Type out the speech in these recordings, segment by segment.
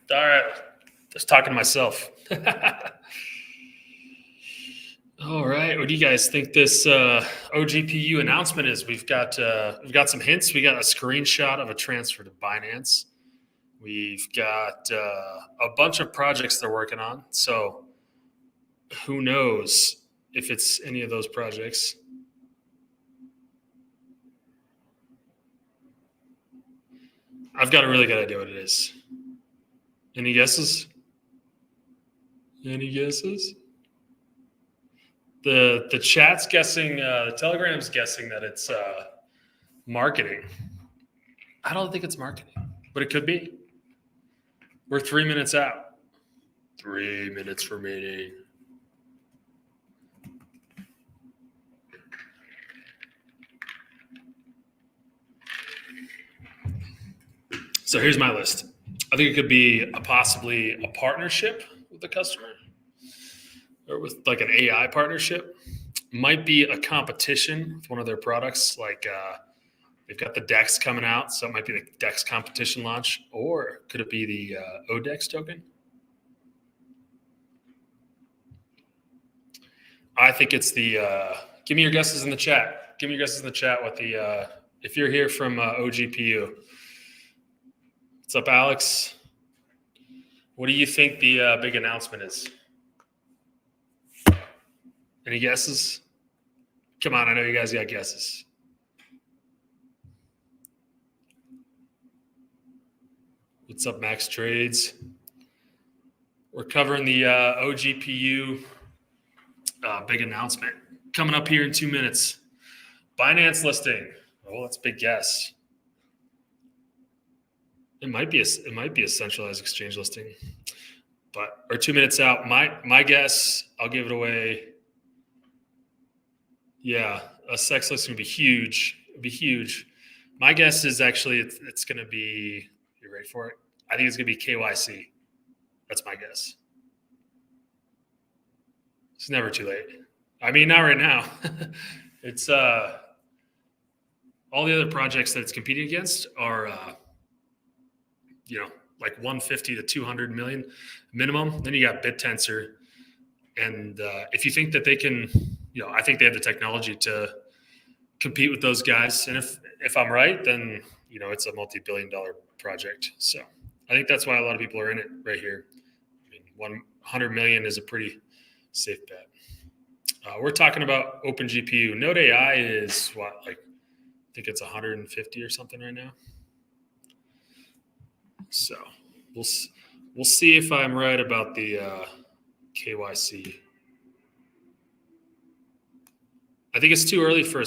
All right. Just talking to myself. All right. What do you guys think this OGPU announcement is? We've got some hints. We got a screenshot of a transfer to Binance. We've got a bunch of projects they're working on. So who knows if it's any of those projects? I've got a really good idea what it is. Any guesses? Any guesses? The chat's guessing, the Telegram's guessing that it's marketing. I don't think it's marketing, but it could be. We're 3 minutes out. 3 minutes remaining. So here's my list. I think it could be possibly a partnership with the customer or with like an AI partnership. Might be a competition with one of their products. Like they've got the DEX coming out, so it might be the DEX competition launch. Or could it be the ODEX token? I think it's the. Give me your guesses in the chat. Give me your guesses in the chat. What the if you're here from OGPU. What's up, Alex? What do you think the big announcement is? Any guesses? Come on, I know you guys got guesses. What's up, Max Trades? We're covering the OGPU big announcement coming up here in 2 minutes. Binance listing. Oh, that's a big guess. It might be a centralized exchange listing, but we're 2 minutes out. My guess, I'll give it away. Yeah, a CEX listing would be huge. It'd be huge. My guess is actually it's going to be. You ready for it? I think it's going to be KYC. That's my guess. It's never too late. I mean, not right now. It's all the other projects that it's competing against are. Like 150 to 200 million minimum. Then you got BitTensor. And if you think that they can, I think they have the technology to compete with those guys. And if I'm right, then, it's a multi-billion-dollar project. So I think that's why a lot of people are in it right here. I mean, 100 million is a pretty safe bet. We're talking about OpenGPU. Node AI is what, like, I think it's 150 or something right now. So we'll see if I'm right about the KYC. I think it's too early for a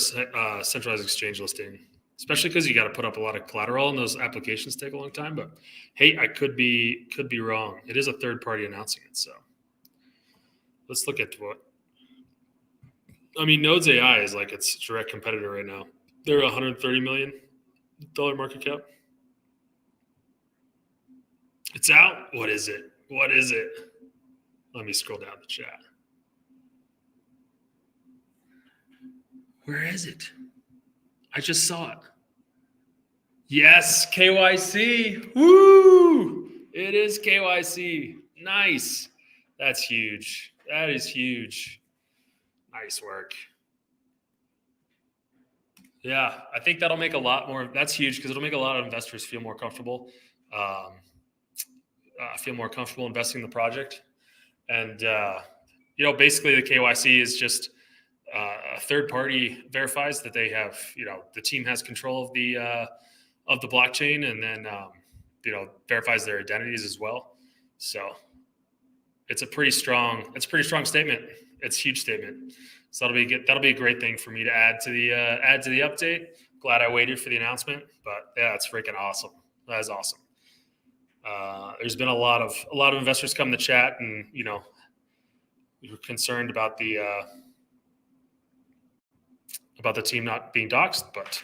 centralized exchange listing, especially because you got to put up a lot of collateral and those applications take a long time. But hey, I could be wrong. It is a third party announcing it. So let's look at what. I mean, Nodes AI is like its direct competitor right now. They're $130 million market cap. It's out. What is it? What is it? Let me scroll down the chat. Where is it? I just saw it. Yes, KYC. Woo! It is KYC. Nice. That's huge. That is huge. Nice work. Yeah, I think that'll make a lot more. That's huge because it'll make a lot of investors feel more comfortable. Feel more comfortable investing in the project. And, basically the KYC is just a third party verifies that they have, the team has control of the blockchain and then, verifies their identities as well. So it's a pretty strong statement. It's a huge statement. So that'll be a great thing for me to add to the update. Glad I waited for the announcement, but yeah, it's freaking awesome. That is awesome. There's been a lot of investors come to chat and, we were concerned about the team not being doxxed, but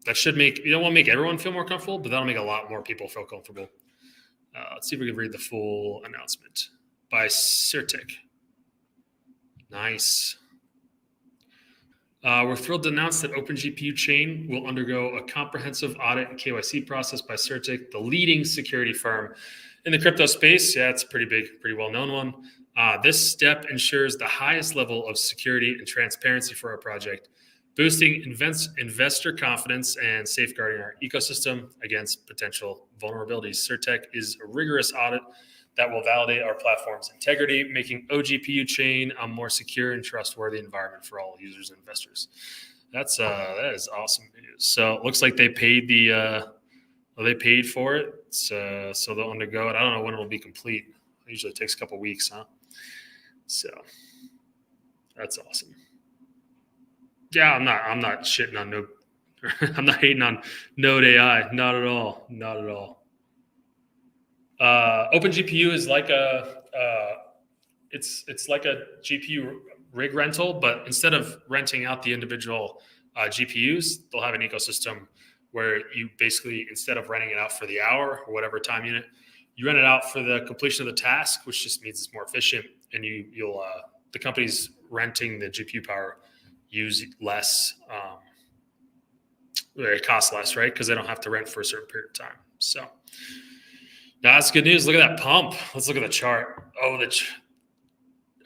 that should make, you don't want to make everyone feel more comfortable, but that'll make a lot more people feel comfortable. Let's see if we can read the full announcement by Certic. Nice. We're thrilled to announce that OpenGPU chain will undergo a comprehensive audit and KYC process by CERTIC, the leading security firm in the crypto space. Yeah, it's a pretty big, pretty well-known one. This step ensures the highest level of security and transparency for our project, boosting investor confidence and safeguarding our ecosystem against potential vulnerabilities. CERTIC is a rigorous audit that will validate our platform's integrity, making OGPU chain a more secure and trustworthy environment for all users and investors. That is awesome news. So it looks like they paid they paid for it. So they'll undergo it. I don't know when it'll be complete. It usually takes a couple of weeks, huh? So that's awesome. Yeah, I'm not shitting on I'm not hating on Node AI. Not at all. Not at all. OpenGPU is like it's like a GPU rig rental, but instead of renting out the individual GPUs, they'll have an ecosystem where you basically, instead of renting it out for the hour or whatever time unit, you rent it out for the completion of the task, which just means it's more efficient, and you'll the company's renting the GPU power use less. It costs less, right? Because they don't have to rent for a certain period of time. So that's good news. Look at that pump. Let's look at the chart.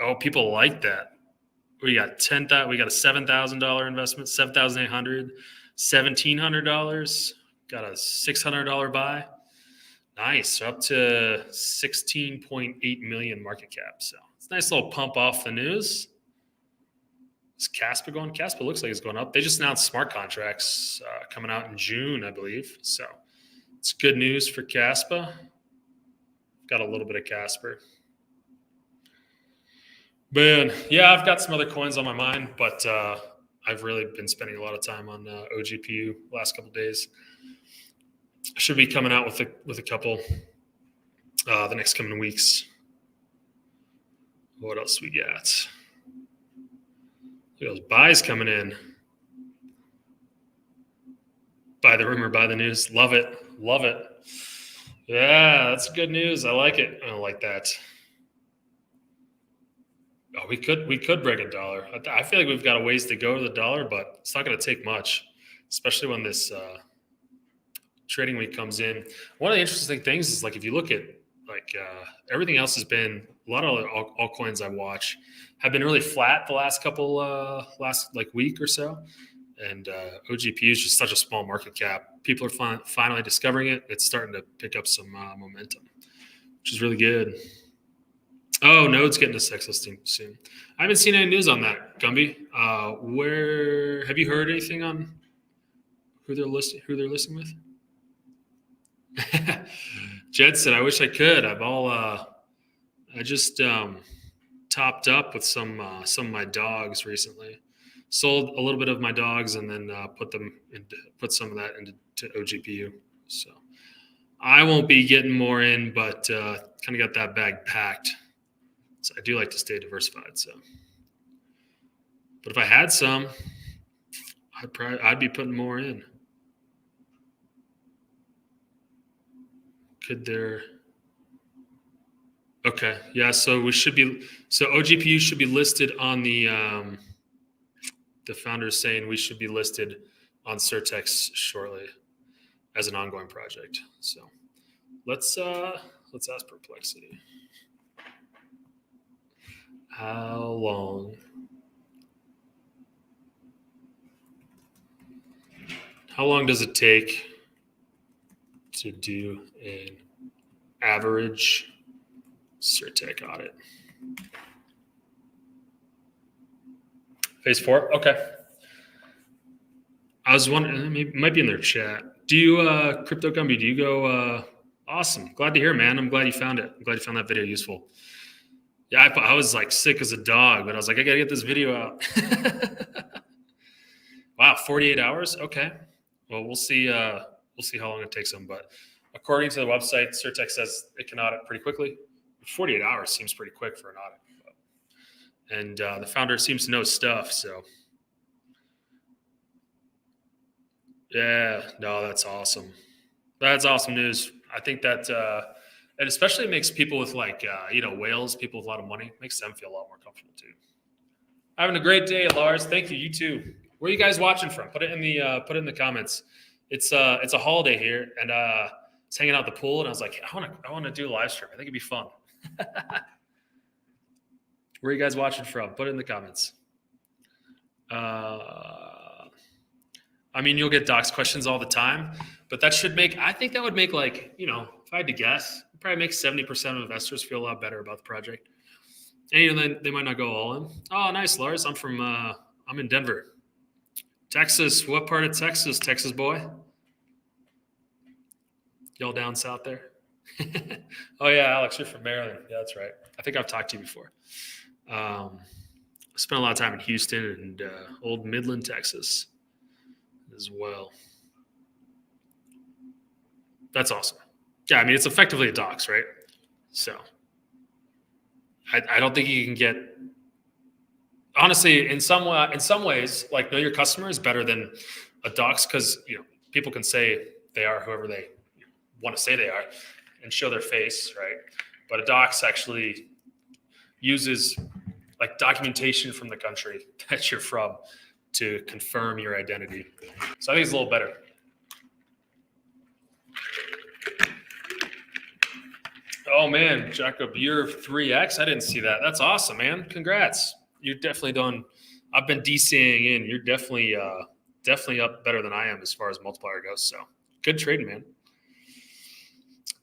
Oh, people like that. We got we got a $7,000 investment, $7,800, $1,700. Got a $600 buy. Nice, up to 16.8 million market cap. So it's a nice little pump off the news. Is Casper going? Casper looks like it's going up. They just announced smart contracts coming out in June, I believe. So it's good news for Casper. Got a little bit of Casper. Man, yeah, I've got some other coins on my mind, but I've really been spending a lot of time on OGPU last couple of days. I should be coming out with a couple the next coming weeks. What else we got? Look at those buys coming in. Buy the rumor, buy the news. Love it. Love it. Yeah, that's good news. I like it. I don't like that. Oh, we could break $1. I feel like we've got a ways to go to the dollar, but it's not going to take much, especially when this trading week comes in. One of the interesting things is, like, if you look at everything else has been, a lot of altcoins I watch have been really flat the last couple week or so, and OGPU is just such a small market cap. People are finally discovering it. It's starting to pick up some momentum, which is really good. Oh, Node's getting a CEX listing soon. I haven't seen any news on that, Gumby. Where have you heard anything on who they're listing with? Jed said, "I wish I could. I just topped up with some of my dogs recently. Sold a little bit of my dogs and then put some of that into OGPU. So I won't be getting more in, but kind of got that bag packed. So I do like to stay diversified. So, but if I had some, I'd be putting more in. Could there? Okay, yeah. So OGPU should be listed on the founder is saying we should be listed on CERTEX shortly as an ongoing project. So let's ask Perplexity. How long does it take to do an average CERTEC audit? Phase 4? Okay. I was wondering, it might be in their chat. Do you, Crypto Gumby, do you go, awesome. Glad to hear, man. I'm glad you found it. I'm glad you found that video useful. Yeah, I was like sick as a dog, but I was like, I got to get this video out. Wow, 48 hours? Okay. Well, we'll see how long it takes them. But according to the website, CERTEC says it can audit pretty quickly. 48 hours seems pretty quick for an audit. And the founder seems to know stuff. So, yeah, no, that's awesome. That's awesome news. I think that it especially makes people with whales, people with a lot of money, makes them feel a lot more comfortable too. Having a great day, Lars. Thank you. You too. Where are you guys watching from? Put it in the comments. It's a holiday here, and I was hanging out at the pool, and I was like, I want to do a live stream. I think it'd be fun. Where are you guys watching from? Put it in the comments. I mean, you'll get docs questions all the time, but I think that would make, like, if I had to guess, it'd probably make 70% of investors feel a lot better about the project. And then they might not go all in. Oh, nice, Lars. I'm in Denver, Texas. What part of Texas, Texas boy? Y'all down south there? Oh yeah, Alex, you're from Maryland. Yeah, that's right. I think I've talked to you before. Spent a lot of time in Houston and old Midland, Texas as well. That's awesome. Yeah, I mean, it's effectively a docs, right? So I don't think you can get, honestly, in some ways, like, know your customer is better than a docs, because people can say they are whoever they want to say they are and show their face, right? But a docs actually uses, like, documentation from the country that you're from to confirm your identity. So I think it's a little better. Oh man, Jacob, you're 3X. I didn't see that. That's awesome, man. Congrats. You're definitely done. I've been DCing in. You're definitely up better than I am as far as multiplier goes. So good trading, man.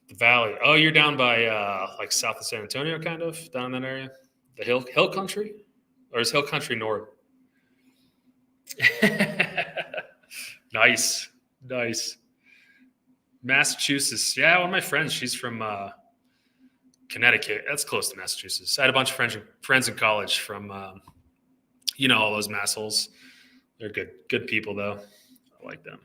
The Valley. Oh, you're down by like south of San Antonio, kind of down in that area. The hill country, or is hill country north? Nice. Massachusetts. Yeah, one of my friends, she's from Connecticut. That's close to Massachusetts. I had a bunch of friends in college from, all those massholes. They're good people, though. I like them.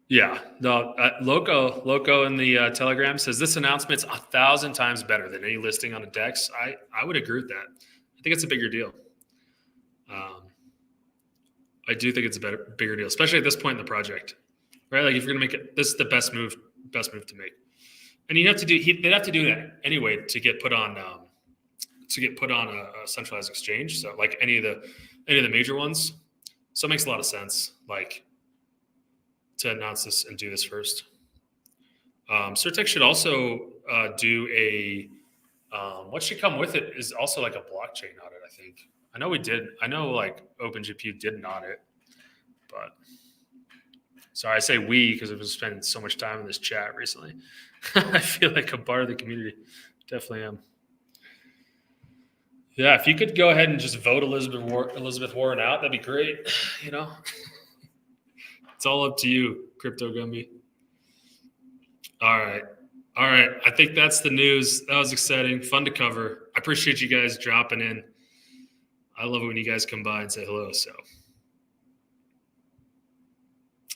Yeah. No, Loco in the Telegram says this announcement's 1,000 times better than any listing on a DEX. I would agree with that. I think it's a bigger deal. I do think it's a bigger deal, especially at this point in the project, right? Like, if you're going to make it, this is the best move to make. And they'd have to do that anyway to get put on a centralized exchange. So, like, any of the major ones. So it makes a lot of sense, like, to announce this and do this first. Certec should also do a what should come with it is also like a blockchain audit, I think. I know like OpenGPU did an audit, but sorry, I say we because I've been spending so much time in this chat recently. I feel like a part of the community. Definitely am. Yeah, if you could go ahead and just vote Elizabeth Warren out, that'd be great. It's all up to you, Crypto Gumby. All right. I think that's the news. That was exciting, fun to cover. I appreciate you guys dropping in. I love it when you guys come by and say hello. So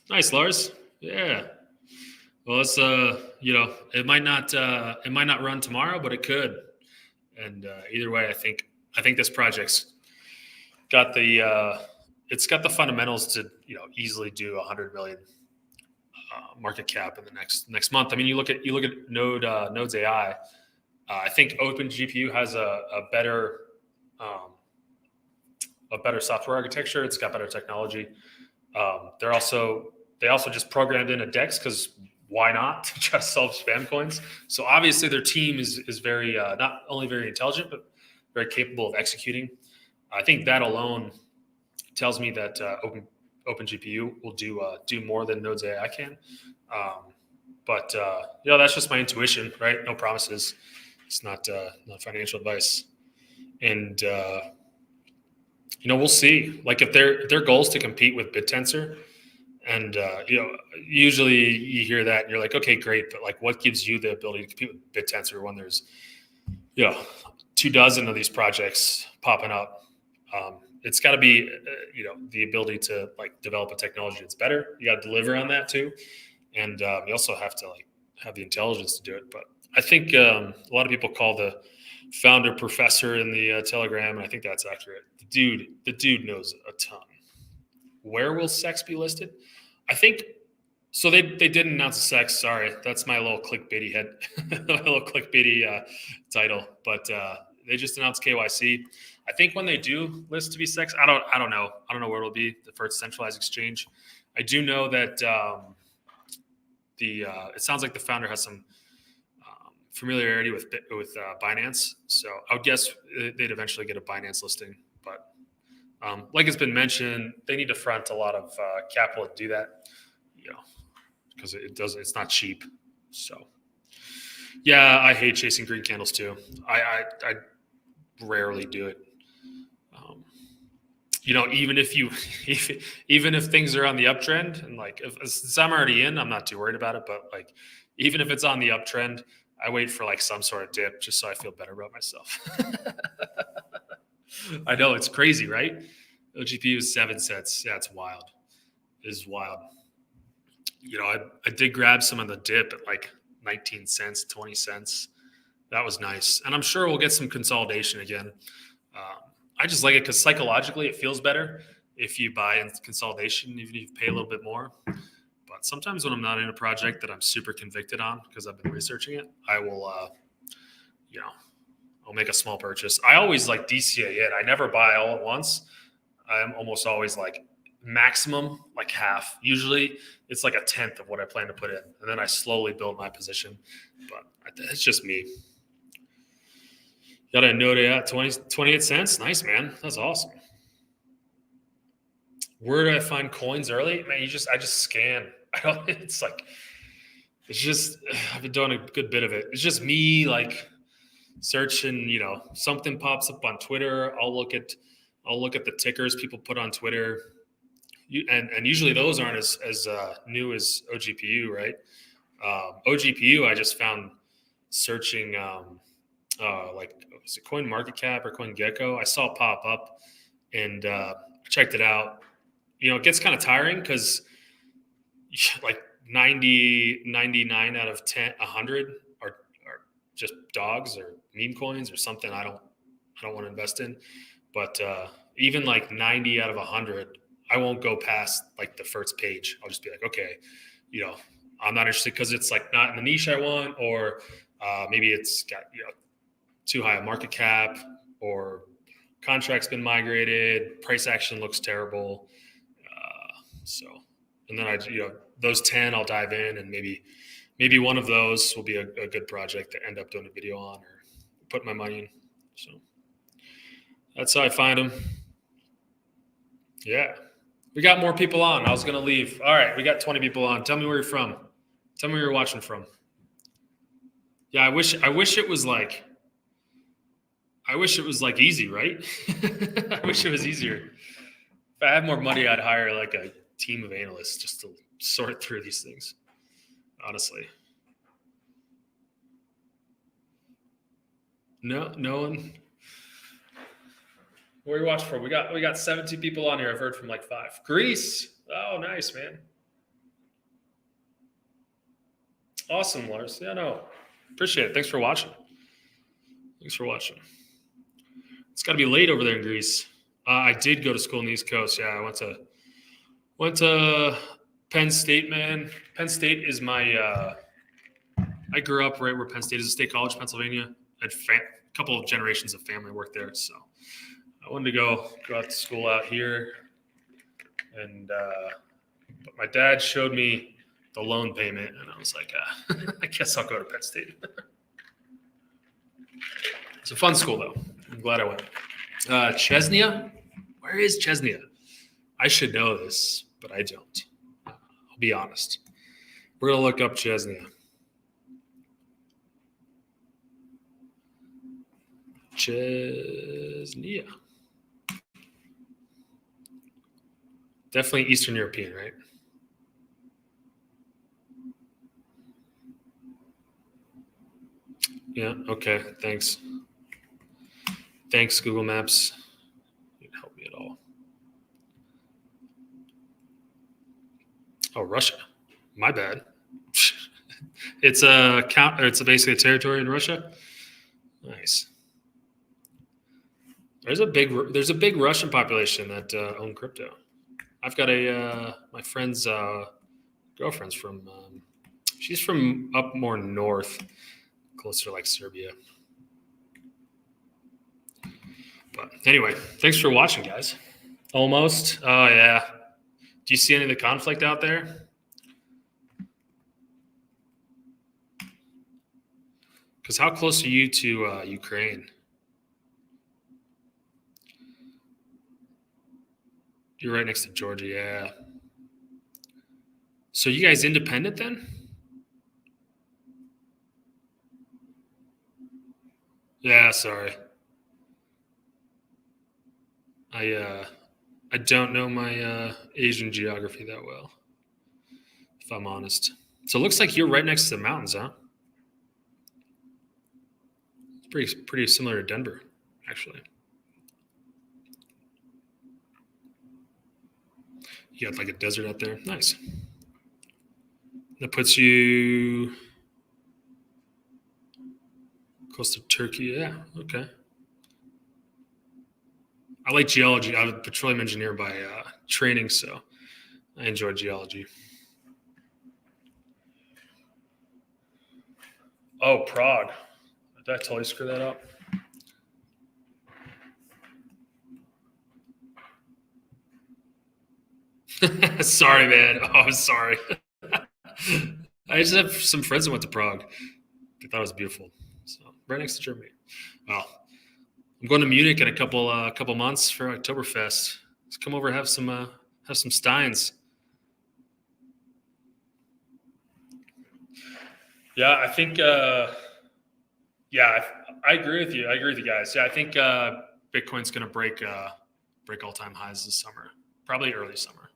nice, Lars. Yeah. Well, it's it might not run tomorrow, but it could. And either way, I think this project's got it's got the fundamentals to easily do 100 million market cap in the next month. I mean, you look at Nodes AI. I think OpenGPU has a better software architecture. It's got better technology. They also just programmed in a DEX because why not, to try to solve spam coins. So obviously their team is very not only very intelligent but very capable of executing. I think that alone tells me that OpenGPU will do more than Nodes AI can. But that's just my intuition, right? No promises. It's not financial advice. And we'll see. Like, if their goal is to compete with BitTensor, and usually you hear that and you're like, okay, great, but like, what gives you the ability to compete with BitTensor when there's 24 of these projects popping up? It's got to be the ability to like develop a technology that's better. You got to deliver on that too, and you also have to like have the intelligence to do it. But I think a lot of people call the founder professor in the Telegram, and I think that's accurate. The dude knows a ton. Where will CEX be listed? I think so. They didn't announce a CEX. Sorry, that's my little clickbaity title. But they just announced KYC. I think when they do list to be CEX, I don't know. I don't know where it'll be the first centralized exchange. I do know that it sounds like the founder has some familiarity with Binance, so I would guess they'd eventually get a Binance listing. But like it's been mentioned, they need to front a lot of capital to do that, because it's not cheap. So yeah, I hate chasing green candles too. I rarely do it. Even if things are on the uptrend, and like if I'm already in, I'm not too worried about it. But like, even if it's on the uptrend, I wait for like some sort of dip just so I feel better about myself. I know it's crazy, right? OGPU is 7 cents. Yeah, it's wild. It is wild. I did grab some of the dip at like 19 cents, 20 cents. That was nice. And I'm sure we'll get some consolidation again. I just like it because psychologically it feels better if you buy in consolidation, even if you pay a little bit more. But sometimes when I'm not in a project that I'm super convicted on because I've been researching it, I will, I'll make a small purchase. I always like DCA it. I never buy all at once. I'm almost always like maximum, like half. Usually it's like a tenth of what I plan to put in. And then I slowly build my position. But it's just me. Got a note at 28 cents. Nice, man. That's awesome. Where do I find coins early? Man, I just scan. It's just, I've been doing a good bit of it. It's just me like searching, something pops up on Twitter. I'll look at the tickers people put on Twitter. And usually those aren't as new as OGPU, right? OGPU, I just found searching, was it Coin Market Cap or Coin Gecko? I saw it pop up and checked it out. It gets kind of tiring because like 99 out of 100 are just dogs or meme coins or something I don't want to invest in. But even like 90 out of 100, I won't go past like the first page. I'll just be like, okay, I'm not interested because it's like not in the niche I want, or maybe it's got too high a market cap, or contract's been migrated, price action looks terrible. And then those 10 I'll dive in, and maybe one of those will be a good project to end up doing a video on or put my money in. So that's how I find them. Yeah. We got more people on. I was going to leave. All right. We got 20 people on. Tell me where you're from. Tell me where you're watching from. Yeah. I wish it was like easy, right? I wish it was easier. If I had more money, I'd hire like a team of analysts just to sort through these things. Honestly. No one. Where are you watching from? We got 17 people on here. I've heard from like 5. Greece. Oh, nice, man. Awesome, Lars. Yeah, no. Appreciate it. Thanks for watching. It's got to be late over there in Greece. I did go to school on the East Coast. Yeah, I went to Penn State, man. Penn State is my I grew up right where Penn State is, a state college, Pennsylvania. I had a couple of generations of family work there, so I wanted to go out to school out here. And but my dad showed me the loan payment, and I was like, I guess I'll go to Penn State. It's a fun school, though. I'm glad I went. Chesnia? Where is Chesnia? I should know this, but I don't. I'll be honest. We're going to look up Chesnia. Chesnia. Definitely Eastern European, right? Yeah, okay. Thanks, Google Maps. You didn't help me at all. Oh, Russia. My bad. It's basically a territory in Russia. Nice. There's a big Russian population that own crypto. I've got my friend's girlfriend's from. She's from up more north, closer to like Serbia. But anyway, thanks for watching, guys. Almost. Oh, yeah. Do you see any of the conflict out there? Because how close are you to Ukraine? You're right next to Georgia, yeah. So you guys independent then? Yeah, sorry. I don't know my Asian geography that well, if I'm honest. So it looks like you're right next to the mountains, huh? It's pretty similar to Denver, actually. You got like a desert out there. Nice. That puts you close to Turkey. Yeah, okay. I like geology. I'm a petroleum engineer by training, so I enjoy geology. Oh, Prague. Did I totally screw that up? Sorry, man. Oh, I'm sorry. I just have some friends that went to Prague. I thought it was beautiful. So right next to Germany. Well, I'm going to Munich in a couple months for Oktoberfest. Let's come over and have some steins. Yeah, I think. Yeah, I agree with you. I agree with you guys. Yeah, I think Bitcoin's going to break all-time highs this summer, probably early summer.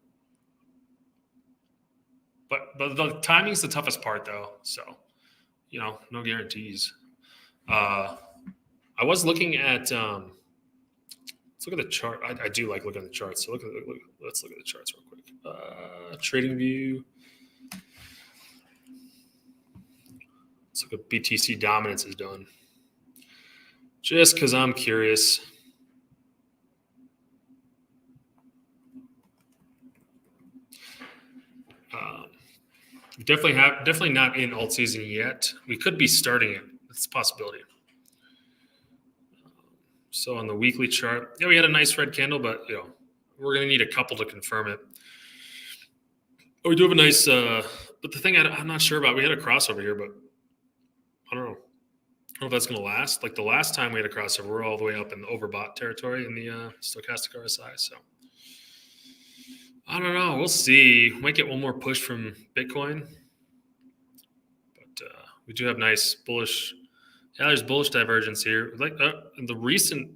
But the timing's the toughest part, though. So, no guarantees. I was looking at. Let's look at the chart. I do like looking at the charts. So let's look at the charts real quick. Trading view. Let's look at BTC dominance is done. Just because I'm curious. Definitely not in alt season yet. We could be starting it. That's a possibility. So on the weekly chart, yeah, we had a nice red candle, but we're going to need a couple to confirm it. Oh, we do have a nice, but the thing I'm not sure about, we had a crossover here, but I don't know. I don't know if that's going to last. Like the last time we had a crossover, we're all the way up in the overbought territory in the stochastic RSI. So I don't know. We'll see. Might get one more push from Bitcoin, but we do have nice bullish. Yeah, there's bullish divergence here. Like in the recent,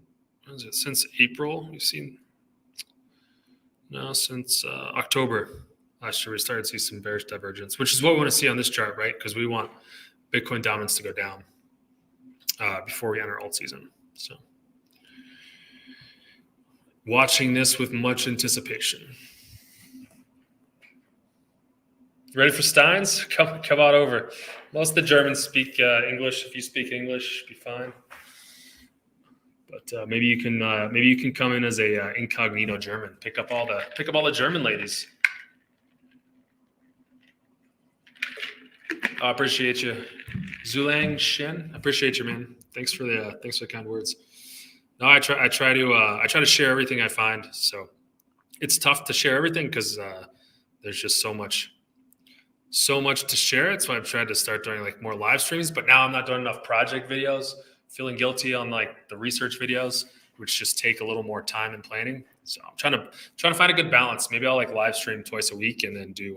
since April, we've seen since October last year, we started to see some bearish divergence, which is what we want to see on this chart, right? Because we want Bitcoin dominance to go down before we enter alt season. So watching this with much anticipation. Ready for Steins? Come on over. Most of the Germans speak English. If you speak English, be fine. But maybe you can come in as a incognito German. Pick up all the German ladies. I appreciate you, Zulang Shen. I appreciate you, man. Thanks for the kind words. No, I try to share everything I find. So it's tough to share everything because there's just so much to share. That's why I've tried to start doing like more live streams, but now I'm not doing enough project videos. Feeling guilty on like the research videos, which just take a little more time and planning. So I'm trying to find a good balance. Maybe I'll like live stream twice a week and then do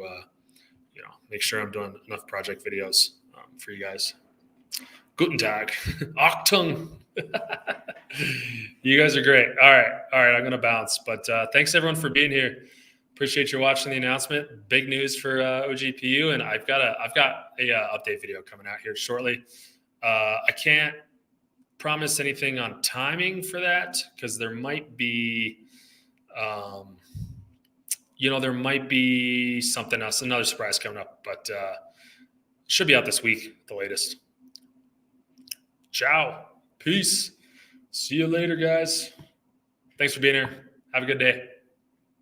make sure I'm doing enough project videos for you guys. Guten Tag. Achtung. You guys are great. All right. I'm going to bounce, but thanks everyone for being here. Appreciate you watching the announcement. Big news for OGPU, and I've got a update video coming out here shortly. I can't promise anything on timing for that because there might be, there might be something else, another surprise coming up, but should be out this week, the latest. Ciao. Peace. See you later, guys. Thanks for being here. Have a good day.